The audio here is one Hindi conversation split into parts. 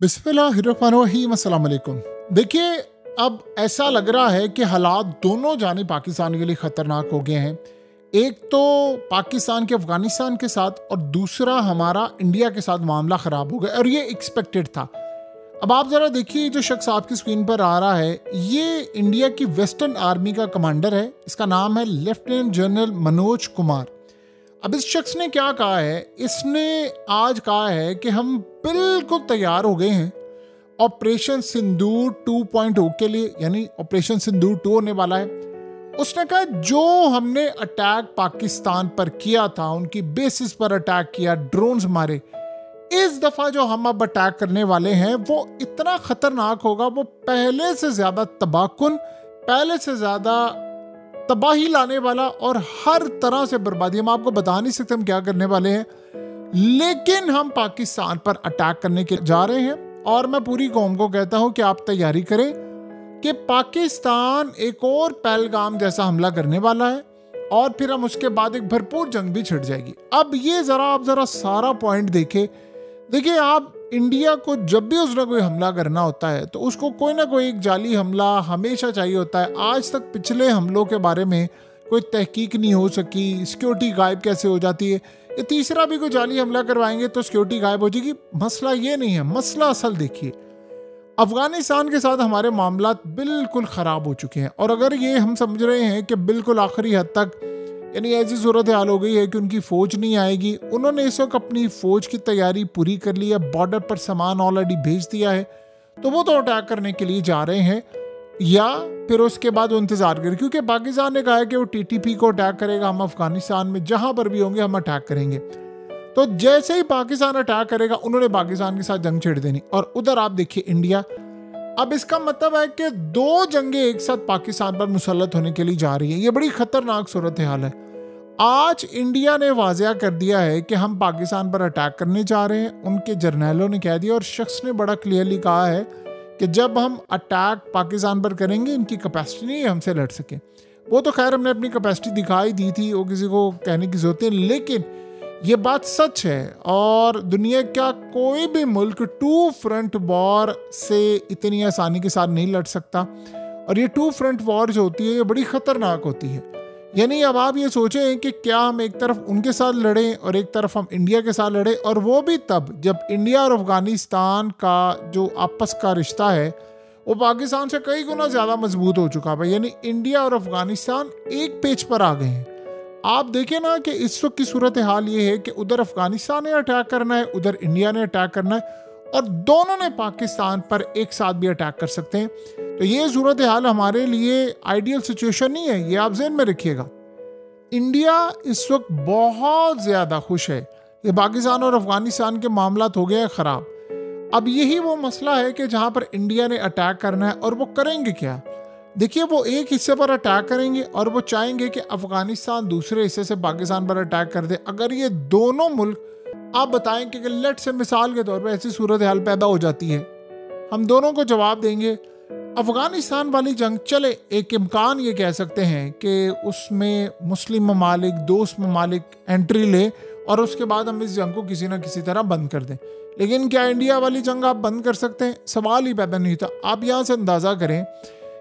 बिस्मिल्लाहिर्रहमानिर्रहीम, अस्सलाम वालेकुम। देखिए, अब ऐसा लग रहा है कि हालात दोनों जानिब पाकिस्तान के लिए ख़तरनाक हो गए हैं। एक तो पाकिस्तान के अफ़गानिस्तान के साथ और दूसरा हमारा इंडिया के साथ मामला ख़राब हो गया और ये एक्सपेक्टेड था। अब आप ज़रा देखिए, जो शख्स आपकी स्क्रीन पर आ रहा है ये इंडिया की वेस्टर्न आर्मी का कमांडर है। इसका नाम है लेफ्टिनेंट जनरल मनोज कुमार। अब इस शख्स ने क्या कहा है, इसने आज कहा है कि हम बिल्कुल तैयार हो गए हैं ऑपरेशन सिंदूर 2.0 के लिए, यानी ऑपरेशन सिंदूर 2 होने वाला है। उसने कहा जो हमने अटैक पाकिस्तान पर किया था, उनकी बेसिस पर अटैक किया, ड्रोन्स मारे, इस दफा जो हम अब अटैक करने वाले हैं वो इतना खतरनाक होगा, वो पहले से ज्यादा तबाहकुन, पहले से ज्यादा तबाही लाने वाला और हर तरह से बर्बादी। हम आपको बता नहीं सकते हम क्या करने वाले हैं, लेकिन हम पाकिस्तान पर अटैक करने के जा रहे हैं। और मैं पूरी कौम को कहता हूं कि आप तैयारी करें कि पाकिस्तान एक और पहलगाम जैसा हमला करने वाला है और फिर हम उसके बाद एक भरपूर जंग भी छिड़ जाएगी। अब ये आप जरा सारा पॉइंट देखिए, आप इंडिया को जब भी उसने कोई हमला करना होता है तो उसको कोई ना कोई एक जाली हमला हमेशा चाहिए होता है। आज तक पिछले हमलों के बारे में कोई तहकीक नहीं हो सकी, सिक्योरिटी गायब कैसे हो जाती है। ये तीसरा भी कोई जाली हमला करवाएंगे तो सिक्योरिटी गायब हो जाएगी। मसला ये नहीं है, मसला असल देखिए, अफगानिस्तान के साथ हमारे मामला बिल्कुल ख़राब हो चुके हैं। और अगर ये हम समझ रहे हैं कि बिल्कुल आखिरी हद तक, यानी ऐसी सूरत हाल हो गई है कि उनकी फ़ौज नहीं आएगी, उन्होंने इस वक्त अपनी फ़ौज की तैयारी पूरी कर ली है, बॉर्डर पर सामान ऑलरेडी भेज दिया है, तो वो तो अटैक करने के लिए जा रहे हैं या फिर उसके बाद वो इंतज़ार करें, क्योंकि पाकिस्तान ने कहा है कि वो टीटीपी को अटैक करेगा, हम अफगानिस्तान में जहाँ पर भी होंगे हम अटैक करेंगे। तो जैसे ही पाकिस्तान अटैक करेगा उन्होंने पाकिस्तान के साथ जंग छेड़ देनी। और उधर आप देखिए इंडिया, अब इसका मतलब है कि दो जंगें एक साथ पाकिस्तान पर मुसल्लत होने के लिए जा रही है। ये बड़ी खतरनाक सूरत हाल है। आज इंडिया ने वाज़िया कर दिया है कि हम पाकिस्तान पर अटैक करने जा रहे हैं, उनके जर्नैलों ने कह दिया और शख्स ने बड़ा क्लियरली कहा है कि जब हम अटैक पाकिस्तान पर करेंगे इनकी कैपेसिटी नहीं हमसे लड़ सके। वो तो खैर हमने अपनी कैपेसिटी दिखाई दी थी, वो किसी को कहने की जरूरत नहीं, लेकिन ये बात सच है। और दुनिया का कोई भी मुल्क टू फ्रंट वॉर से इतनी आसानी के साथ नहीं लड़ सकता। और ये टू फ्रंट वॉर जो होती है ये बड़ी ख़तरनाक होती है। यानी अब आप ये सोचें कि क्या हम एक तरफ उनके साथ लड़ें और एक तरफ हम इंडिया के साथ लड़ें, और वो भी तब जब इंडिया और अफगानिस्तान का जो आपस का रिश्ता है वो पाकिस्तान से कई गुना ज़्यादा मजबूत हो चुका है। यानी इंडिया और अफगानिस्तान एक पेज पर आ गए हैं। आप देखें ना कि इस वक्त की सूरत हाल ये है कि उधर अफगानिस्तान ने अटैक करना है, उधर इंडिया ने अटैक करना है, और दोनों ने पाकिस्तान पर एक साथ भी अटैक कर सकते हैं। तो ये सूरत हाल हमारे लिए आइडियल सिचुएशन नहीं है, ये आप ज़हन में रखिएगा। इंडिया इस वक्त बहुत ज़्यादा खुश है कि पाकिस्तान और अफगानिस्तान के मामला हो गए ख़राब। अब यही वो मसला है कि जहाँ पर इंडिया ने अटैक करना है, और वो करेंगे क्या। देखिए, वो एक हिस्से पर अटैक करेंगे और वो चाहेंगे कि अफगानिस्तान दूसरे हिस्से से पाकिस्तान पर अटैक कर दे। अगर ये दोनों मुल्क, आप बताएं कि लेट से मिसाल के तौर पे ऐसी सूरत हाल पैदा हो जाती है, हम दोनों को जवाब देंगे अफगानिस्तान वाली जंग चले, एक इम्कान ये कह सकते हैं कि उसमें मुस्लिम ममालिक, दोस्त ममालिक एंट्री ले और उसके बाद हम इस जंग को किसी ना किसी तरह बंद कर दें। लेकिन क्या इंडिया वाली जंग आप बंद कर सकते हैं? सवाल ही पैदा नहीं था। आप यहाँ से अंदाज़ा करें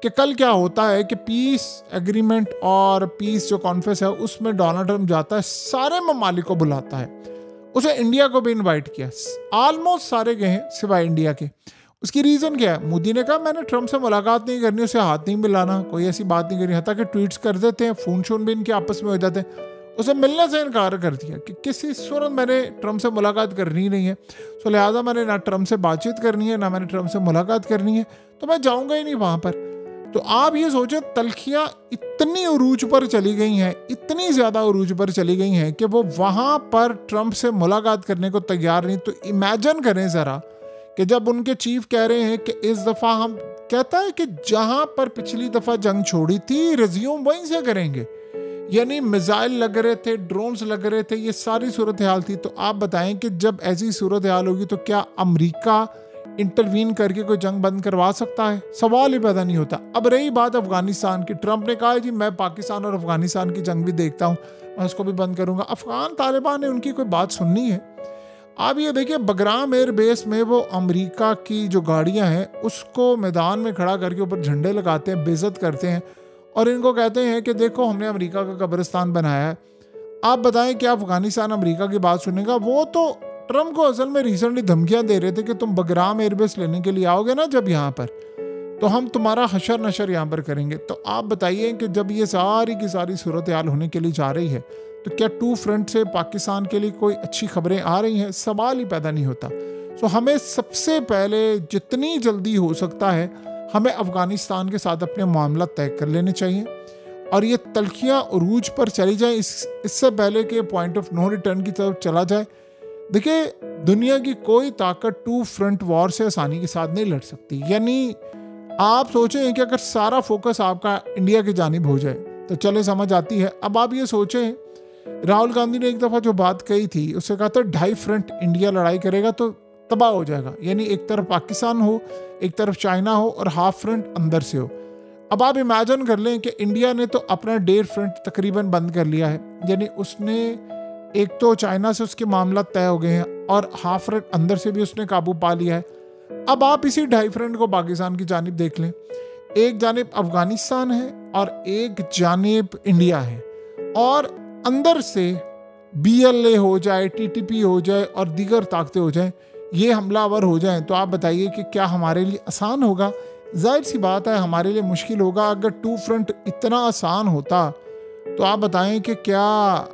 कि कल क्या होता है कि पीस एग्रीमेंट और पीस जो कॉन्फ्रेंस है उसमें डोनाल्ड ट्रंप जाता है, सारे ममालिक को बुलाता है, उसे इंडिया को भी इनवाइट किया, ऑलमोस्ट सारे गए हैं सिवाय इंडिया के। उसकी रीज़न क्या है? मोदी ने कहा मैंने ट्रंप से मुलाकात नहीं करनी, उसे हाथ नहीं मिलाना, कोई ऐसी बात नहीं करनी, हत्ता कि ट्वीट्स कर देते हैं, फ़ोन शोन भी इनके आपस में हो जाते हैं। उसे मिलने से इनकार कर दिया कि किसी सूरत मैंने ट्रंप से मुलाकात करनी नहीं है, तो लिहाजा मैंने ना ट्रंप से बातचीत करनी है ना मैंने ट्रंप से मुलाकात करनी है, तो मैं जाऊँगा ही नहीं वहाँ पर। तो आप ये सोचें, तलखियाँ इतनी उरूज पर चली गई हैं, इतनी ज़्यादा उरूज पर चली गई हैं कि वो वहाँ पर ट्रंप से मुलाकात करने को तैयार नहीं। तो इमेजिन करें ज़रा कि जब उनके चीफ कह रहे हैं कि इस दफ़ा हम, कहता है कि जहाँ पर पिछली दफ़ा जंग छोड़ी थी रिज्यूम वहीं से करेंगे, यानी मिसाइल लग रहे थे, ड्रोन्स लग रहे थे, ये सारी सूरत हाल थी। तो आप बताएं कि जब ऐसी सूरत हाल होगी तो क्या अमेरिका इंटरवीन करके कोई जंग बंद करवा सकता है? सवाल ही पैदा नहीं होता। अब रही बात अफगानिस्तान की, ट्रंप ने कहा जी मैं पाकिस्तान और अफगानिस्तान की जंग भी देखता हूँ, मैं उसको भी बंद करूँगा। अफगान तालिबान ने उनकी कोई बात सुननी है? आप ये देखिए बगराम एयर बेस में वो अमेरिका की जो गाड़ियां हैं उसको मैदान में खड़ा करके ऊपर झंडे लगाते हैं, बेइज्जत करते हैं और इनको कहते हैं कि देखो हमने अमेरिका का कब्रिस्तान बनाया है। आप बताएं कि अफगानिस्तान अमेरिका की बात सुनेगा? वो तो ट्रम्प को असल में रिसेंटली धमकियां दे रहे थे कि तुम बगराम एयरबेस लेने के लिए आओगे ना जब यहाँ पर, तो हम तुम्हारा हशर नशर यहाँ पर करेंगे। तो आप बताइए कि जब ये सारी की सारी सूरत हाल होने के लिए जा रही है तो क्या टू फ्रंट से पाकिस्तान के लिए कोई अच्छी खबरें आ रही हैं? सवाल ही पैदा नहीं होता। सो हमें सबसे पहले जितनी जल्दी हो सकता है हमें अफगानिस्तान के साथ अपने मामला तय कर लेने चाहिए और ये तलखियाँ उरूज पर चली जाए इससे पहले कि पॉइंट ऑफ नो रिटर्न की तरफ चला जाए। देखिए दुनिया की कोई ताकत टू फ्रंट वॉर से आसानी के साथ नहीं लड़ सकती। यानी आप सोचें कि अगर सारा फोकस आपका इंडिया की जानिब हो जाए तो चले समझ आती है। अब आप ये सोचें, राहुल गांधी ने एक दफ़ा जो बात कही थी उससे कहा था 2.5 फ्रंट इंडिया लड़ाई करेगा तो तबाह हो जाएगा। यानी एक तरफ पाकिस्तान हो, एक तरफ चाइना हो और हाफ फ्रंट अंदर से हो। अब आप इमेजिन कर लें कि इंडिया ने तो अपना 1.5 फ्रंट तकरीबन बंद कर लिया है। यानी उसने एक तो चाइना से उसके मामला तय हो गए हैं और हाफ फ्रंट अंदर से भी उसने काबू पा लिया है। अब आप इसी 2.5 फ्रंट को पाकिस्तान की जानिब देख लें। एक जानिब अफगानिस्तान है और एक जानिब इंडिया है और अंदर से BLA हो जाए, TTP हो जाए और दीगर ताकतें हो जाएं, ये हमलावर हो जाएं, तो आप बताइए कि क्या हमारे लिए आसान होगा? जाहिर सी बात है हमारे लिए मुश्किल होगा। अगर टू फ्रंट इतना आसान होता तो आप बताएं कि क्या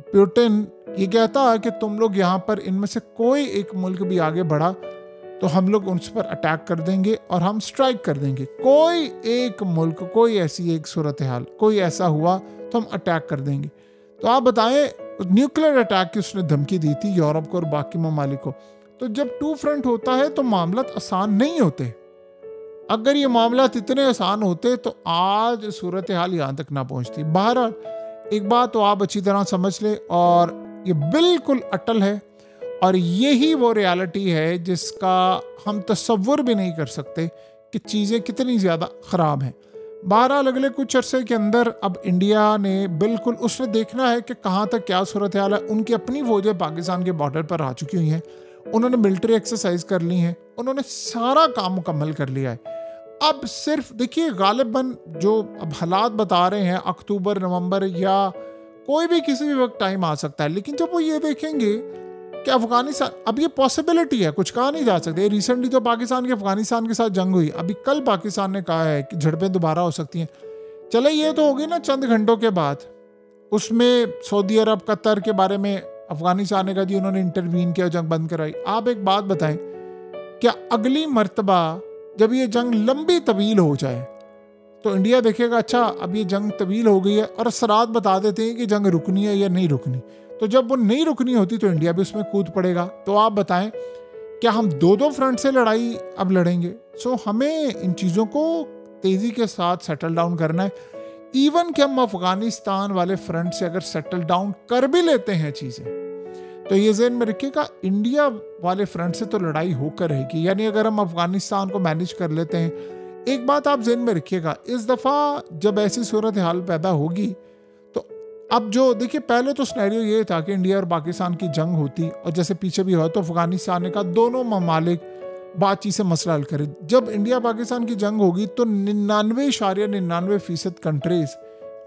पुतिन ये कहता कि तुम लोग यहाँ पर इनमें से कोई एक मुल्क भी आगे बढ़ा तो हम लोग उस पर अटैक कर देंगे और हम स्ट्राइक कर देंगे। कोई एक मुल्क, कोई ऐसी एक सूरत हाल, कोई ऐसा हुआ तो हम अटैक कर देंगे। तो आप बताएं न्यूक्लियर अटैक की उसने धमकी दी थी यूरोप को और बाकी ममालिक को। तो जब टू फ्रंट होता है तो मामला आसान नहीं होते। अगर ये मामला इतने आसान होते तो आज सूरत हाल यहाँ तक ना पहुँचती। बहरहाल एक बात तो आप अच्छी तरह समझ ले और ये बिल्कुल अटल है और यही वो रियलिटी है जिसका हम तसव्वुर भी नहीं कर सकते कि चीज़ें कितनी ज़्यादा ख़राब हैं। बहरहाल अगले कुछ अरसे के अंदर अब इंडिया ने बिल्कुल उसने देखना है कि कहाँ तक क्या सूरत हाल है। उनकी अपनी फौजें पाकिस्तान के बॉर्डर पर आ चुकी हुई हैं, उन्होंने मिलिट्री एक्सरसाइज कर ली हैं, उन्होंने सारा काम मुकम्मल कर लिया है। अब सिर्फ देखिए गालिबन जो अब हालात बता रहे हैं अक्टूबर नवंबर या कोई भी किसी भी वक्त टाइम आ सकता है, लेकिन जब वो ये देखेंगे कि अफगानिस्तान, अब ये पॉसिबिलिटी है, कुछ कहा नहीं जा सकते। रिसेंटली तो पाकिस्तान के अफगानिस्तान के साथ जंग हुई, अभी कल पाकिस्तान ने कहा है कि झड़पें दोबारा हो सकती हैं। चले ये तो होगी ना चंद घंटों के बाद, उसमें सऊदी अरब कतर के बारे में अफगानिस्तान ने कहा जी उन्होंने इंटरवीन किया, जंग बंद कराई। आप एक बात बताएं, क्या अगली मर्तबा जब ये जंग लंबी तवील हो जाए तो इंडिया देखेगा अच्छा अब ये जंग तवील हो गई है और असरात बता देते हैं कि जंग रुकनी है या नहीं रुकनी? तो जब वो नहीं रुकनी होती तो इंडिया भी उसमें कूद पड़ेगा। तो आप बताएं क्या हम दो फ्रंट से लड़ाई अब लड़ेंगे? सो हमें इन चीज़ों को तेज़ी के साथ सेटल डाउन करना है। इवन कि हम अफगानिस्तान वाले फ्रंट से अगर सेटल डाउन कर भी लेते हैं चीज़ें तो ये ज़हन में रखिएगा इंडिया वाले फ्रंट से तो लड़ाई होकर रहेगी। यानी अगर हम अफगानिस्तान को मैनेज कर लेते हैं, एक बात आप ज़हन में रखिएगा, इस दफ़ा जब ऐसी सूरत हाल पैदा होगी तो अब जो देखिए पहले तो सिनेरियो ये था कि इंडिया और पाकिस्तान की जंग होती और जैसे पीछे भी हुआ तो अफगानिस्तान ने कहा दोनों ममालिक बातचीत से मसला हल करें। जब इंडिया पाकिस्तान की जंग होगी तो 99.99% कंट्रीज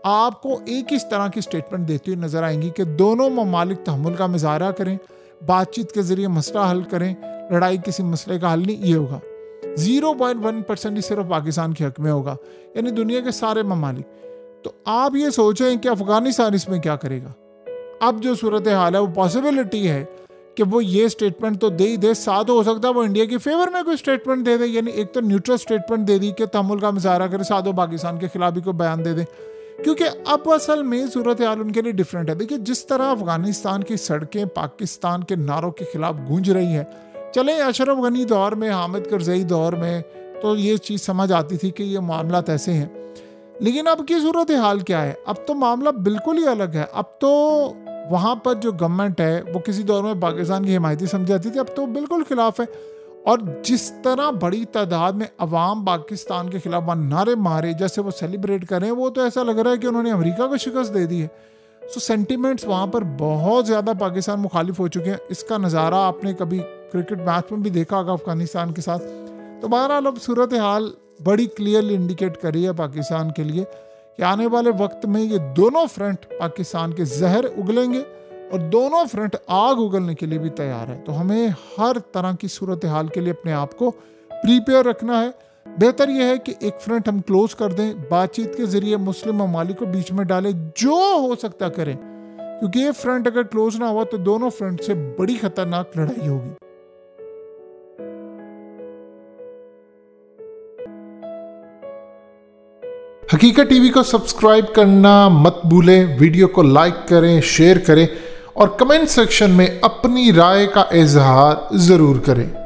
आपको एक इस तरह की स्टेटमेंट देती हुई नजर आएंगी कि दोनों ममालिक तहम्मुल का मुजाहरा करें, बातचीत के जरिए मसला हल करें, लड़ाई किसी मसले का हल नहीं ये होगा। 0.1% ही सिर्फ पाकिस्तान के हक में होगा, यानी दुनिया के सारे ममालिक। तो आप ये सोचें कि अफगानिस्तान इसमें क्या करेगा। अब जो सूरत हाल है वो पॉसिबिलिटी है कि वो ये स्टेटमेंट तो दे ही दे, साथ हो सकता है वो इंडिया के फेवर में कोई स्टेटमेंट दे दे, यानी एक तो न्यूट्रल स्टेटमेंट दे दी कि तहम्मुल का मुजाहरा करे, साथ हो पाकिस्तान के खिलाफ भी कोई बयान दे दे। क्योंकि अब असल में सूरत हाल उनके लिए डिफरेंट है। देखिए जिस तरह अफगानिस्तान की सड़कें पाकिस्तान के नारों के खिलाफ गूंज रही हैं, चले अशरफ गनी दौर में, हामिद करजई दौर में तो ये चीज़ समझ आती थी कि ये मामला ऐसे हैं, लेकिन अब की सूरत हाल क्या है? अब तो मामला बिल्कुल ही अलग है। अब तो वहाँ पर जो गवर्नमेंट है वो किसी दौर में पाकिस्तान की हिमायती समझी जाती थी, अब तो बिल्कुल खिलाफ है। और जिस तरह बड़ी तादाद में अवाम पाकिस्तान के खिलाफ नारे मारे, जैसे वो सेलिब्रेट कर रहे हैं, वो तो ऐसा लग रहा है कि उन्होंने अमेरिका को शिकस्त दे दी है। सो सेंटिमेंट्स वहाँ पर बहुत ज़्यादा पाकिस्तान मुखालिफ हो चुके हैं। इसका नज़ारा आपने कभी क्रिकेट मैच में भी देखा होगा अफगानिस्तान के साथ। तो बहरहाल अब सूरत हाल बड़ी क्लियरली इंडिकेट करी है पाकिस्तान के लिए कि आने वाले वक्त में ये दोनों फ्रंट पाकिस्तान के जहर उगलेंगे और दोनों फ्रंट आग उगलने के लिए भी तैयार है। तो हमें हर तरह की सूरत हाल के लिए अपने आप को प्रीपेयर रखना है। बेहतर यह है कि एक फ्रंट हम क्लोज कर दें, बातचीत के जरिए मुस्लिम ममालिक को बीच में डालें, जो हो सकता करें, क्योंकि ये फ्रंट अगर क्लोज ना हुआ तो दोनों फ्रंट से बड़ी खतरनाक लड़ाई होगी। हकीकत टीवी को सब्सक्राइब करना मत भूलें, वीडियो को लाइक करें, शेयर करें और कमेंट सेक्शन में अपनी राय का इजहार जरूर करें।